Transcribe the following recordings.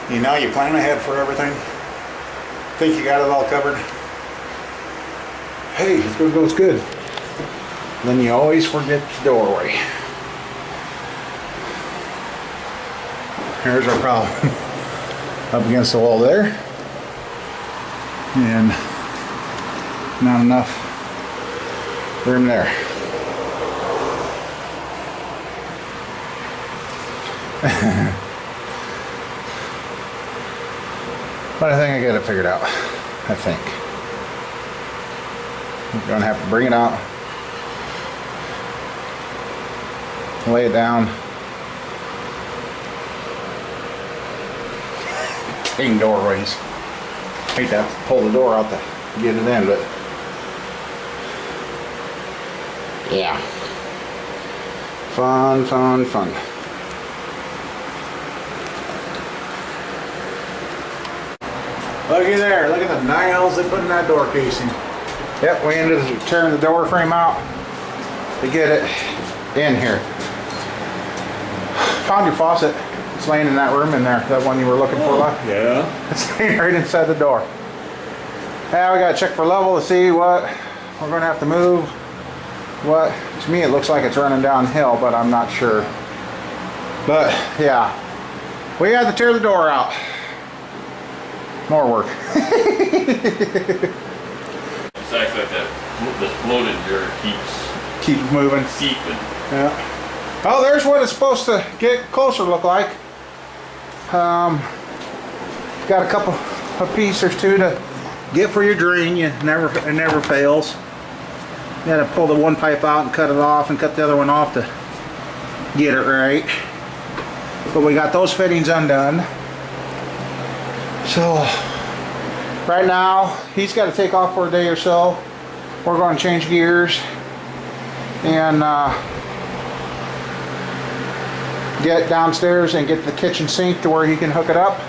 You know, you plan ahead for everything. Think you got it all covered. Hey, it's gonna go, it's good. Then you always forget the doorway. Here's our problem. Up against the wall there. And not enough room there. But I think I got it figured out. I think. I'm gonna have to bring it out, lay it down. Dang doorways. Hate to have to pull the door out to get it in, but yeah. Fun, fun, fun. Looky there, look at the nails they put in that door casing. Yep, we ended up tearing the door frame out to get it in here. Found your faucet. It's laying in that room in there, that one you were looking for. Yeah. It's laying right inside the door. Now we gotta check for level to see what we're gonna have to move. What, to me it looks like it's running downhill, but I'm not sure. But yeah, we had to tear the door out. More work. It's actually like that, this floated jar Keep moving. seeping. Yeah. Oh, there's what it's supposed to get closer look like. Got a couple of pieces or two to get for your drain. It never fails. You gotta pull the one pipe out and cut it off and cut the other one off to get it right. But we got those fittings undone. So right now he's got to take off for a day or so. We're going to change gears and get downstairs and get the kitchen sink to where he can hook it up,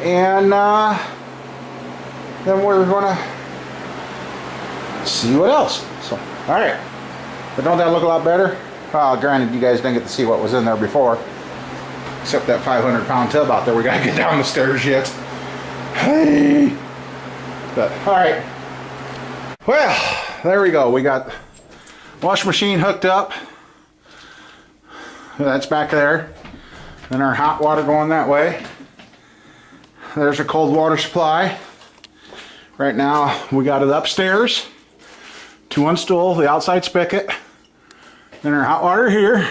and then we're going to see what else. So alright, but don't that look a lot better? Granted, you guys didn't get to see what was in there before, except that 500-pound tub out there. We gotta get down the stairs yet. Hey! But, alright. Well, there we go. We got washing machine hooked up. That's back there. Then our hot water going that way. There's a cold water supply. Right now, we got it upstairs to unspool the outside spigot. Then our hot water here,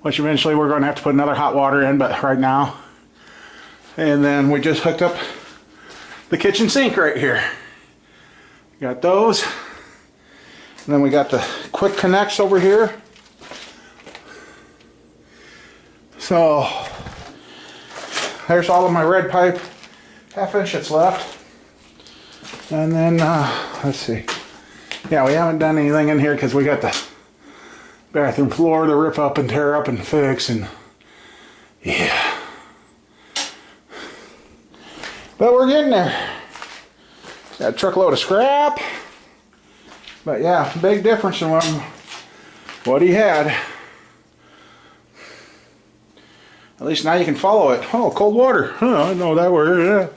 which eventually we're going to have to put another hot water in, but right now. And then we just hooked up the kitchen sink right here. Got those. And then we got the quick connects over here. So there's all of my red pipe, half-inch that's left. And then let's see. Yeah, we haven't done anything in here because we got the bathroom floor to rip up and tear up and fix, and yeah. But we're getting there. Got a truckload of scrap. But yeah, big difference in what he had. At least now you can follow it. Oh, cold water. Oh, I know that word.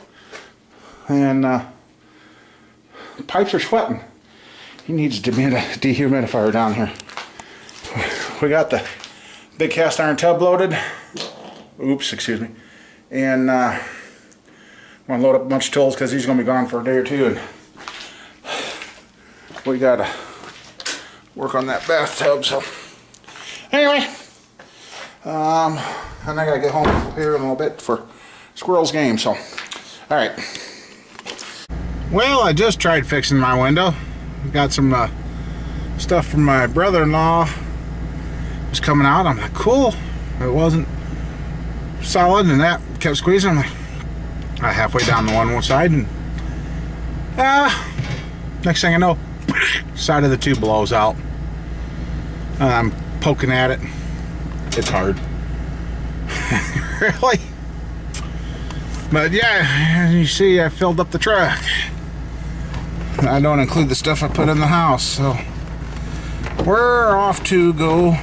Yeah. And pipes are sweating. He needs a dehumidifier down here. We got the big cast iron tub loaded. Oops, excuse me. And I'm going to load up a bunch of tools because he's going to be gone for a day or two. And we got to work on that bathtub. So anyway, and I got to get home here in a little bit for Squirrel's game. So, alright. Well, I just tried fixing my window. Got some stuff from my brother-in-law. Was coming out. I'm like, cool. It wasn't solid, and that kept squeezing. I'm like, halfway down the one side, and next thing I know, side of the tube blows out. I'm poking at it. It's hard. Really? But yeah, you see, I filled up the truck. I don't include the stuff I put in the house, so we're off to go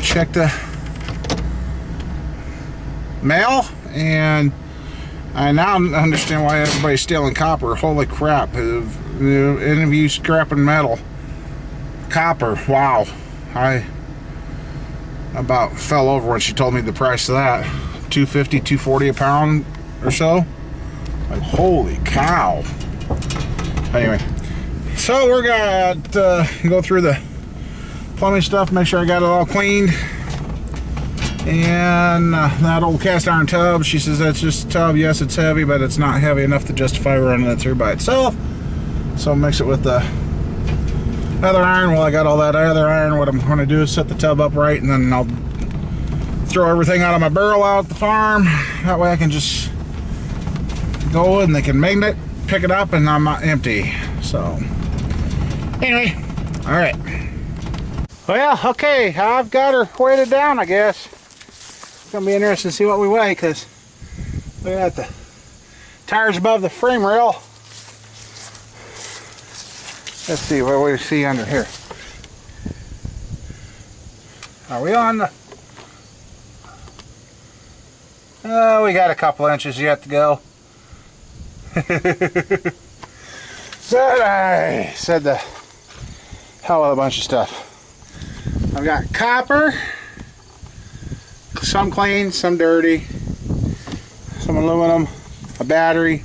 check the mail, and I now understand why everybody's stealing copper. Holy crap. If any of you scrapping metal, copper, wow. I about fell over when she told me the price of that. $2.50, $2.40 a pound or so. Like, holy cow. Anyway, so we're gonna go through the plumbing stuff, make sure I got it all cleaned. And that old cast iron tub, she says that's just a tub. Yes, it's heavy, but it's not heavy enough to justify running it through by itself. So mix it with the other iron. Well, I got all that other iron. What I'm going to do is set the tub up right, and then I'll throw everything out of my barrel out at the farm. That way I can just go and they can magnet, pick it up, and I'm not empty. So anyway, all right. Well, okay, I've got her weighted down, I guess. It's gonna be interesting to see what we weigh, because look at that, the tires above the frame rail. Let's see what we see under here. Are we on the... Oh, we got a couple inches yet to go. But I said the hell of a bunch of stuff. I've got copper, some clean, some dirty, some aluminum, a battery,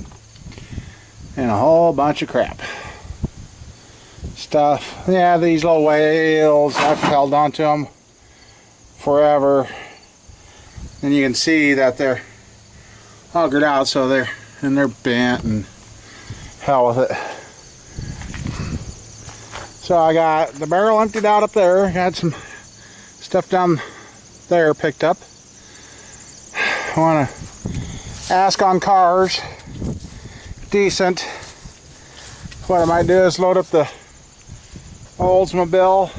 and a whole bunch of crap. Stuff. Yeah, these little whales, I've held on to them forever. And you can see that they're augered out, so they're bent and hell with it. So I got the barrel emptied out up there, had some stuff down there picked up. I want to ask on cars, decent. What I might do is load up the Oldsmobile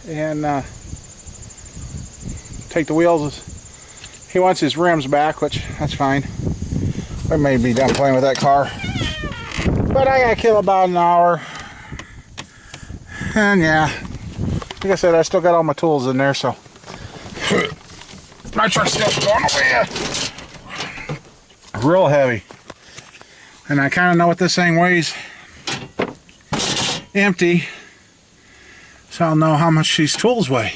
and take the wheels. He wants his rims back, which that's fine. I may be done playing with that car. But I gotta kill about an hour. And yeah, like I said, I still got all my tools in there, so my truck's still going away. Real heavy. And I kind of know what this thing weighs empty, so I'll know how much these tools weigh.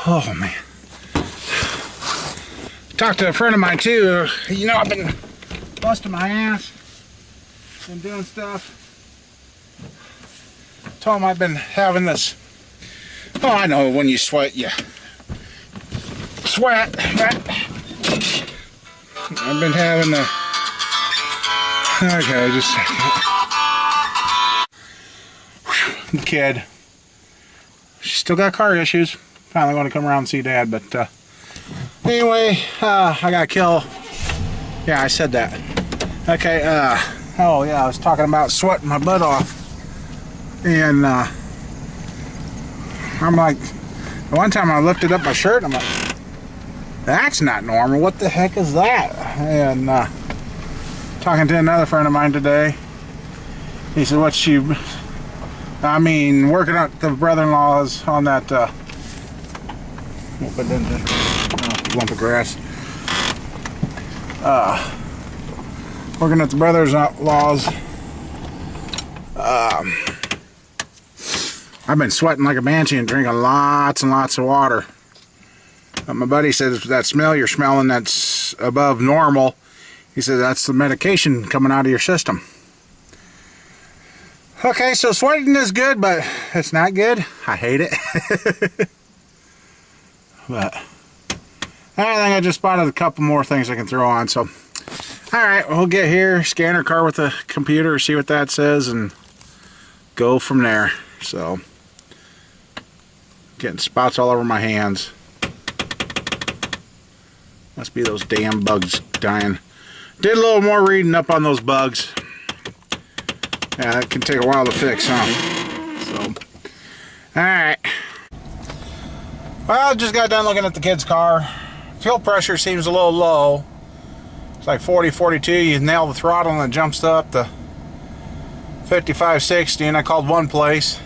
Oh man. Talked to a friend of mine too. You know, I've been busting my ass, been doing stuff. Told him I've been having this. Oh, I know when you sweat, you sweat, but I've been having the. Okay, just a second. The kid. She's still got car issues. Finally want to come around and see Dad, but anyway, I gotta kill. Yeah, I said that. Okay, oh yeah, I was talking about sweating my butt off. And I'm like, one time I lifted up my shirt and I'm like, that's not normal. What the heck is that? And talking to another friend of mine today, he said, what's she, I mean, working at the brother-in-law's on that, lump of grass. Working at the brother-in-law's, I've been sweating like a banshee and drinking lots and lots of water. My buddy says that smell you're smelling that's above normal, he said that's the medication coming out of your system. Okay, so sweating is good, but it's not good. I hate it. But I think I just spotted a couple more things I can throw on. So, alright, we'll get here, scan her car with the computer, see what that says, and go from there. So, getting spots all over my hands. Must be those damn bugs dying. Did a little more reading up on those bugs. Yeah, that can take a while to fix, huh? So, alright. Well, just got done looking at the kid's car. Fuel pressure seems a little low. It's like 40, 42. You nail the throttle and it jumps up to 55, 60. And I called one place.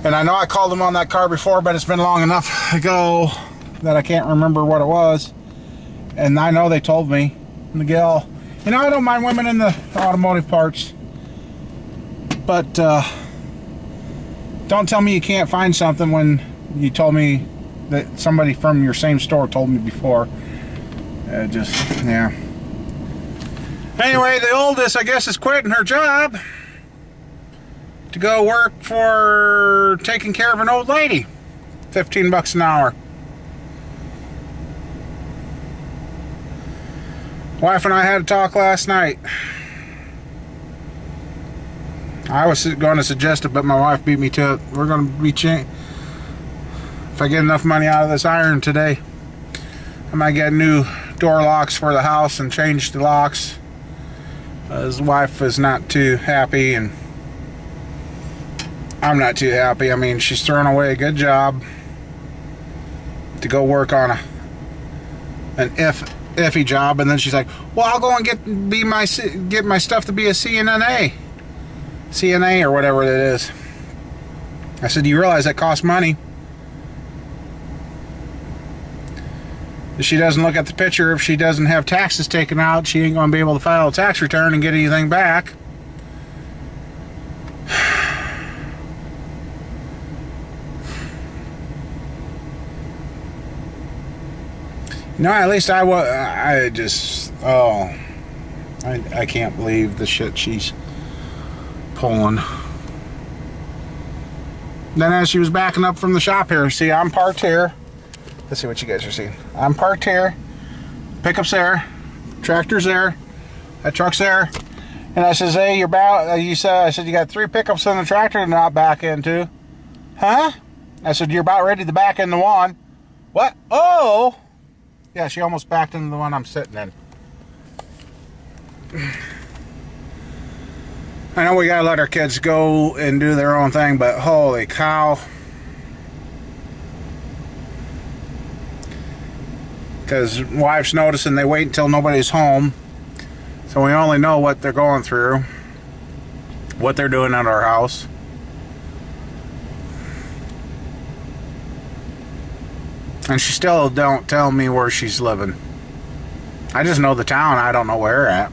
And I know I called them on that car before, but it's been long enough ago that I can't remember what it was. And I know they told me. And the gal, you know, I don't mind women in the automotive parts, but don't tell me you can't find something when you told me that somebody from your same store told me before. Yeah. Anyway, the oldest, I guess, is quitting her job to go work for taking care of an old lady. $15 an hour. Wife and I had a talk last night. I was going to suggest it, but my wife beat me to it. We're going to be if I get enough money out of this iron today, I might get new door locks for the house and change the locks. His wife is not too happy, and I'm not too happy. I mean, she's throwing away a good job to go work on an iffy job, and then she's like, "Well, I'll go and get my stuff to be a CNA or whatever it is." I said, "Do you realize that costs money?" If she doesn't look at the picture, if she doesn't have taxes taken out, she ain't going to be able to file a tax return and get anything back. No, at least I can't believe the shit she's pulling. Then as she was backing up from the shop here, see, I'm parked here. Let's see what you guys are seeing. I'm parked here. Pickup's there. Tractor's there. That truck's there. And I says, "Hey, I said you got 3 pickups in the tractor to not back into." "Huh?" I said, "You're about ready to back into one." "What?" "Oh." Yeah, she almost backed into the one I'm sitting in. I know we gotta let our kids go and do their own thing, but holy cow. Because wife's noticing they wait until nobody's home, so we only know what they're going through, what they're doing at our house. And she still don't tell me where she's living. I just know the town, I don't know where at.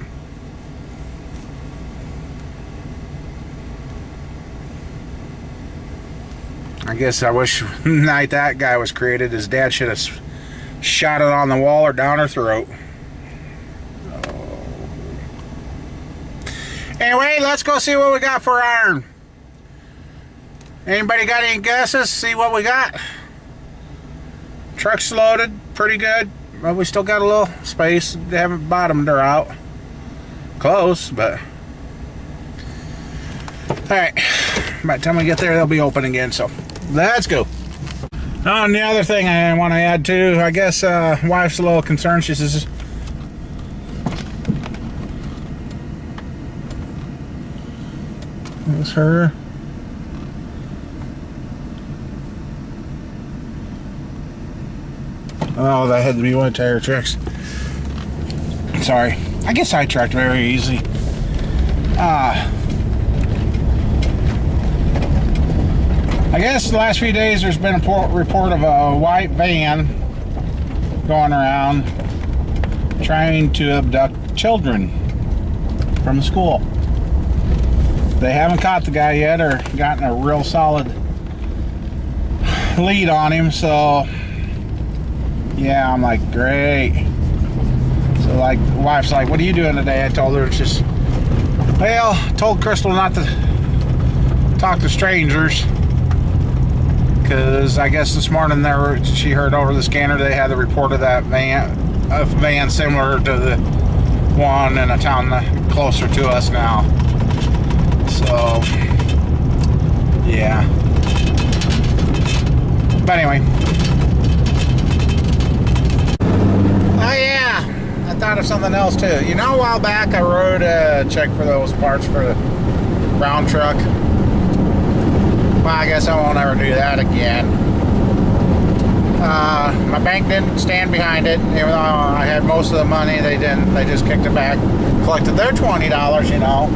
I guess I wish the night that guy was created, his dad should have shot it on the wall or down her throat. Oh. Anyway, let's go see what we got for iron. Anybody got any guesses? See what we got? Truck's loaded, pretty good. But we still got a little space. They haven't bottomed her out. Close, but... Alright. By the time we get there, they'll be open again, so let's go. Oh, and the other thing I want to add too, I guess wife's a little concerned. She says, "That's her." Oh, that had to be one of the tire tricks. Sorry, I get sidetracked very easy. I guess the last few days there's been a report of a white van going around trying to abduct children from school. They haven't caught the guy yet or gotten a real solid lead on him, so yeah, I'm like, great. So like, the wife's like, "What are you doing today?" I told her, it's just, well, told Crystal not to talk to strangers. Because I guess this morning she heard over the scanner they had the report of that a van similar to the one in a town closer to us now. So, yeah. But anyway. Oh yeah, I thought of something else too. You know, a while back I wrote a check for those parts for the brown truck. Well, I guess I won't ever do that again. My bank didn't stand behind it. Even though I had most of the money, they didn't. They just kicked it back, collected their $20, you know.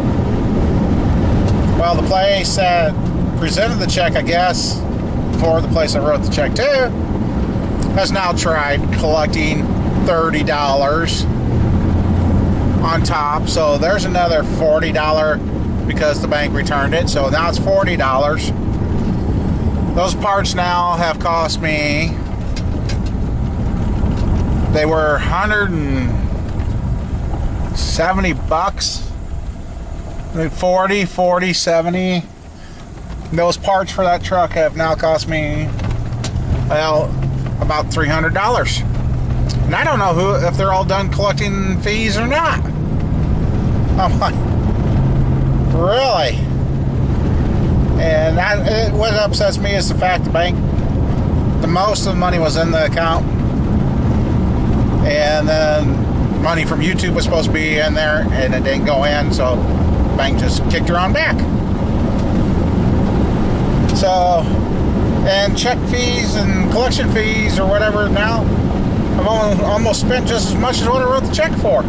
Well, the place that presented the check, I guess, for the place I wrote the check to, has now tried collecting $30 on top. So there's another $40 because the bank returned it. So now it's $40. Those parts now have cost me, they were 170 bucks. 40, 70. Those parts for that truck have now cost me, well, about $300. And I don't know if they're all done collecting fees or not. I'm like, really? And what upsets me is the fact the bank, the most of the money was in the account, and then money from YouTube was supposed to be in there, and it didn't go in, so the bank just kicked her on back. So, and check fees and collection fees or whatever, now I've almost spent just as much as what I wrote the check for.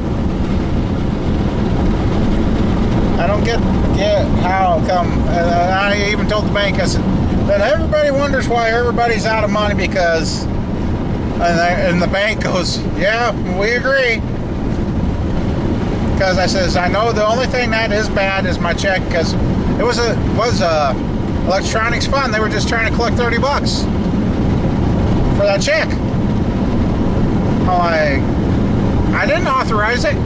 I don't get how come. I even told the bank, I said, then everybody wonders why everybody's out of money because, and the bank goes, yeah, we agree. Because I says, I know the only thing that is bad is my check, because it was a electronics fund. They were just trying to collect 30 bucks for that check. I'm like, I didn't authorize it.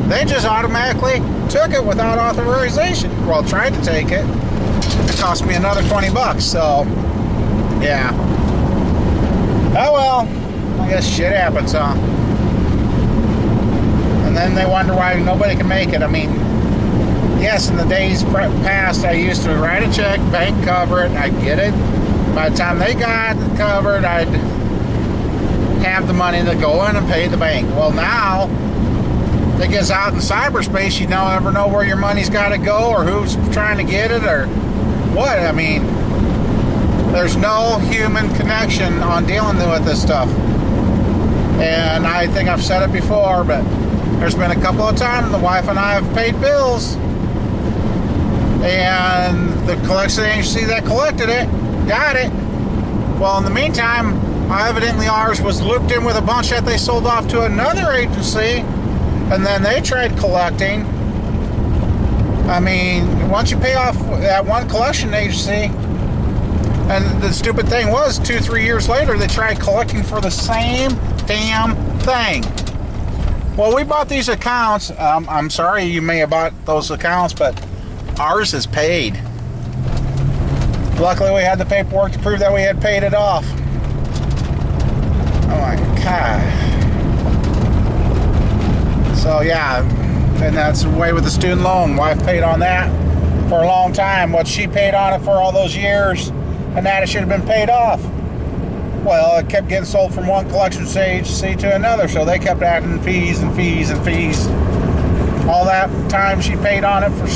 They just automatically took it without authorization. Well, tried to take it. It cost me another 20 bucks. So, yeah. Oh well. I guess shit happens, huh? And then they wonder why nobody can make it. I mean, yes, in the days past, I used to write a check, bank cover it, I'd get it. By the time they got it covered, I'd have the money to go in and pay the bank. Well, now it gets out in cyberspace, you never know where your money's got to go or who's trying to get it or what. I mean, there's no human connection on dealing with this stuff. And I think I've said it before, but there's been a couple of times the wife and I have paid bills, and the collection agency that collected it got it. Well, in the meantime, evidently ours was looped in with a bunch that they sold off to another agency, and then they tried collecting. I mean, once you pay off that one collection agency, and the stupid thing was 2-3 years later they tried collecting for the same damn thing. Well, we bought these accounts. I'm sorry you may have bought those accounts, but ours is paid. Luckily we had the paperwork to prove that we had paid it off. Oh my God. So yeah, and that's the way with the student loan. Wife paid on that for a long time. What she paid on it for all those years, and that it should have been paid off. Well, it kept getting sold from one collection agency to another, so they kept adding fees and fees and fees. All that time she paid on it for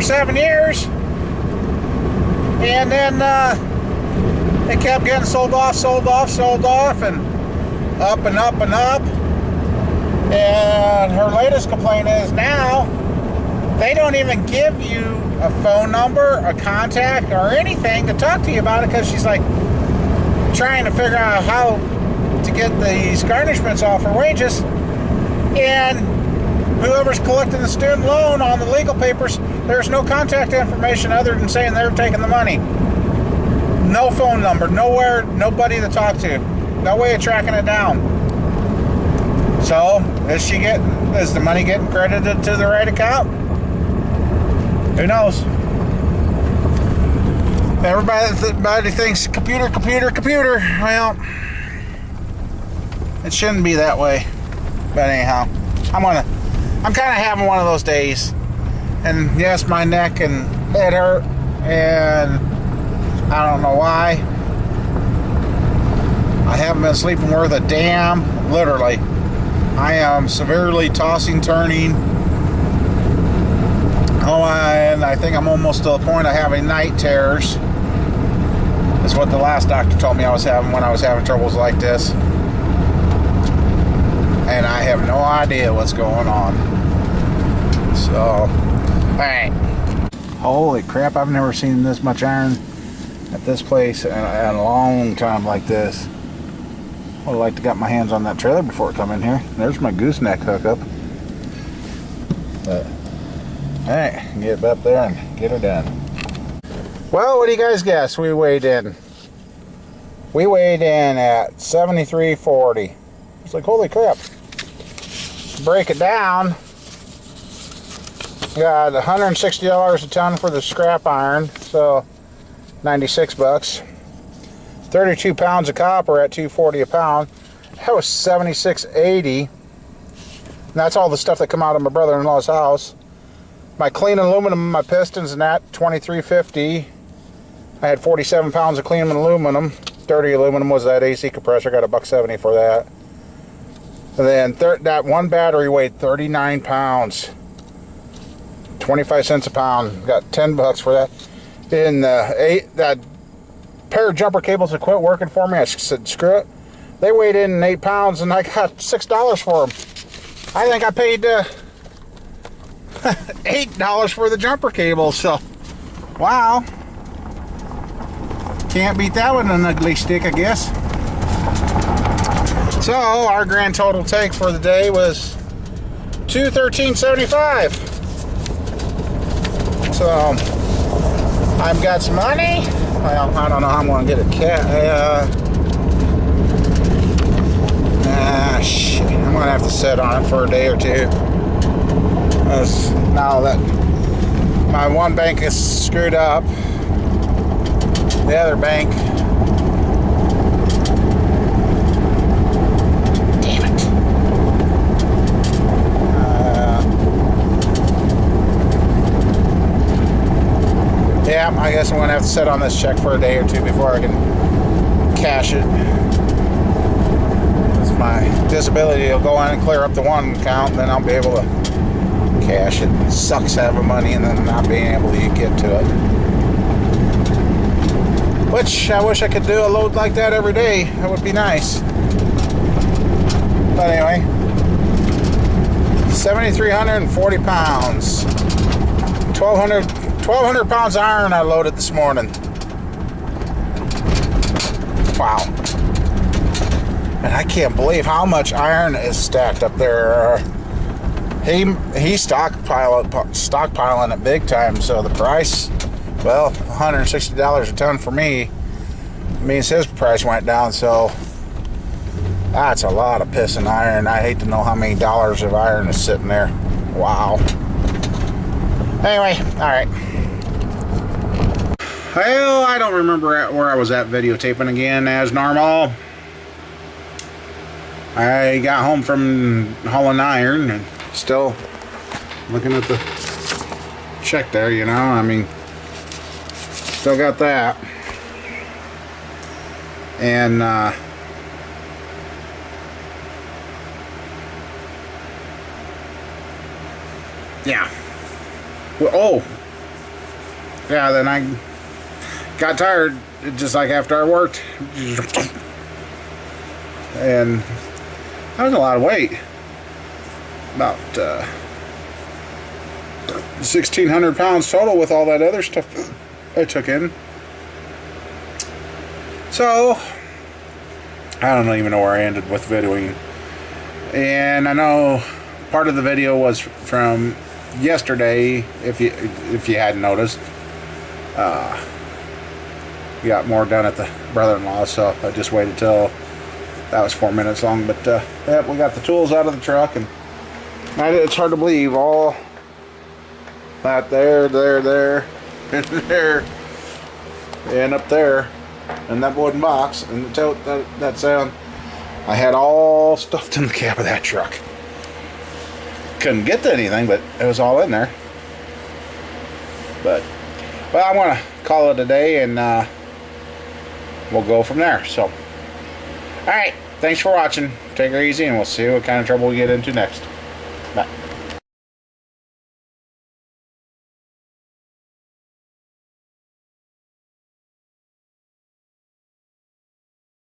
7 years, and then it kept getting sold off, and up and up and up. And her latest complaint is now they don't even give you a phone number, a contact, or anything to talk to you about it, because she's like trying to figure out how to get these garnishments off her wages. And whoever's collecting the student loan on the legal papers, there's no contact information other than saying they're taking the money. No phone number, nowhere, nobody to talk to, no way of tracking it down. So, is the money getting credited to the right account? Who knows? Everybody thinks computer. Well, it shouldn't be that way. But anyhow, I'm kind of having one of those days. And yes, my neck and head hurt, and I don't know why. I haven't been sleeping worth a damn, literally. I am severely tossing, turning. And I think I'm almost to the point of having night terrors. That's what the last doctor told me I was having when I was having troubles like this. And I have no idea what's going on. So, alright. Holy crap, I've never seen this much iron at this place in a long time like this. would have liked to got my hands on that trailer before it come in here. There's my gooseneck hookup. But, alright, get up there and get her done. Well, what do you guys guess we weighed in? We weighed in at 73.40. It's like, holy crap. Break it down. Got $160 a ton for the scrap iron, so 96 bucks. 32 pounds of copper at $2.40 a pound. That was $76.80. That's all the stuff that come out of my brother-in-law's house. My clean aluminum, my pistons, and that $23.50. I had 47 pounds of clean aluminum. Dirty aluminum was that AC compressor. Got $1.70 for that. And then that one battery weighed 39 pounds. 25 cents a pound. Got 10 bucks for that. Then that pair of jumper cables that quit working for me, I said screw it. They weighed in 8 pounds and I got $6 for them. I think I paid $8 for the jumper cables. So, wow. Can't beat that with an ugly stick, I guess. So, our grand total take for the day was $213.75. So, I've got some money. Well, I don't know how I'm going to get a cat. Shit. I'm going to have to sit on it for a day or two. Now that my one bank is screwed up, the other bank, damn it. Yeah, I guess I'm going to have to sit on this check for a day or two before I can cash it. My disability will go on and clear up the one account, and then I'll be able to cash it. It sucks having money and then not being able to get to it. Which I wish I could do a load like that every day. That would be nice. But anyway, 7,340 pounds. 1,200 pounds of iron I loaded this morning. Wow. And I can't believe how much iron is stacked up there. He's stockpiling it big time, so the price, well, $160 a ton for me means his price went down, so that's a lot of pissing iron. I hate to know how many dollars of iron is sitting there. Wow. Anyway, alright. Well, I don't remember where I was at videotaping again as normal. I got home from hauling iron and still looking at the check there, you know. I mean, still got that. And yeah. Well, oh. Yeah, then I got tired just like after I worked. And that was a lot of weight. About 1,600 pounds total with all that other stuff I took in. So, I don't even know where I ended with videoing. And I know part of the video was from yesterday, if you hadn't noticed. We got more done at the brother-in-law, so I just waited till that was 4 minutes long. But yeah, we got the tools out of the truck, and it's hard to believe all that there, and there, and up there, and that wooden box, and the tote that sound. I had all stuffed in the cab of that truck. Couldn't get to anything, but it was all in there. But well, I want to call it a day, and we'll go from there. So, all right, thanks for watching. Take her easy, and we'll see what kind of trouble we get into next.